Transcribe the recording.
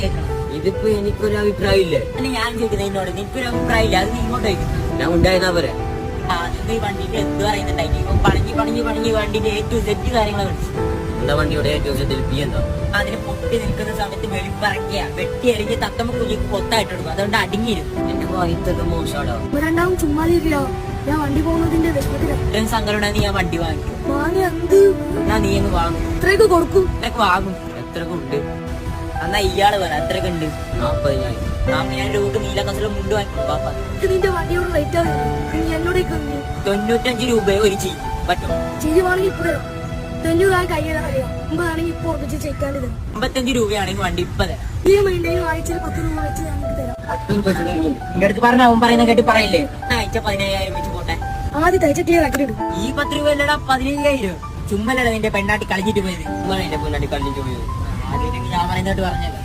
കേൾക്കണം. ഇതിപ്പോ എനിക്കൊരു അഭിപ്രായം ഇല്ലേ? അല്ല ഞാൻ ചോദിക്കുന്നത് എന്നോട് നിനക്കൊരു അഭിപ്രായം ഇല്ല, അത് നീ ഇങ്ങോട്ട് ചോദിക്കുന്നു. ഞാൻ ഉണ്ടായിരുന്നാ പോരെ. ആദ്യം ഈ വണ്ടിന്റെ എന്ത് പറയുന്നുണ്ടായി, ഇപ്പൊ പണിഞ്ഞ് വണ്ടിന്റെ ഏറ്റവും സെറ്റ് കാര്യങ്ങളെ വിളിച്ചു. എന്താ വണ്ടിയുടെ ഏറ്റവും സെറ്റിൽ എന്താ? അതിന് പൊട്ടി നിൽക്കുന്ന സമയത്ത് വെളിപ്പിറക്കിയ വെട്ടി എറിഞ്ഞ് തത്തമ്മ കുഞ്ഞിക്ക് കൊത്തായിട്ടെടുക്കും, അതുകൊണ്ട് അടിങ്ങിയിരുന്നു. എന്റെ ഇതൊക്കെ മോശമാടോ. രണ്ടാവും ചുമ്മാ ഞാൻ വണ്ടി പോകുന്നതിന്റെ ഇത്രയും സങ്കടം നീ ആ വണ്ടി വാങ്ങിക്കും. എന്നാ നീ അങ്ങ് വാങ്ങും. എത്രയൊക്കെ കൊടുക്കും? ഇത്രയൊക്കെ വാങ്ങും. എത്രയൊക്കെ ഉണ്ട്? എന്നാ ഇയാള് പറ എത്രയൊക്കെ ഉണ്ട്? 40,000. 40,000 രൂപ നീല കസല മുണ്ട് വാങ്ങിക്കും. പാപ്പ നിന്റെ വണ്ടിയോട് റേറ്റ് ആണ് എന്നോട് 95 രൂപ ഒരു ചെയ്യും പറ്റും. ചെയ്യുവാണെങ്കിൽ ഇപ്പൊ തരാം. 90 കയ്യിൽ അറിയാം. 50 ഇപ്പോൾ ഉറപ്പിച്ച് ചെയ്യിക്കാണ്ട് 55 രൂപയാണെങ്കിൽ വണ്ടി ഇപ്പൊ തരാം. ഈ മൈൻഡേയും ആഴ്ചയിൽ 10 രൂപ വെച്ച് ഞങ്ങൾക്ക് തരാം. എന്റെ അടുത്ത് പറഞ്ഞ അവൻ പറയുന്ന കേട്ട് പറയില്ലേ, ആഴ്ച 15,000 വെച്ച് പോട്ടെ. ആദ്യം തയ്ച്ച ക്ലിയർ ആക്കിയിടും. ഈ 10 രൂപ അല്ലടാ 15,000. ചുമ്മല്ലടാ നിന്റെ പെണ്ണാട്ടി കളിച്ചിട്ട് പോയത്. എന്റെ മുന്നാടി കളിച്ചു പോയത്. ആദ്യം ഞാൻ പറയുന്നോട്ട് പറഞ്ഞത്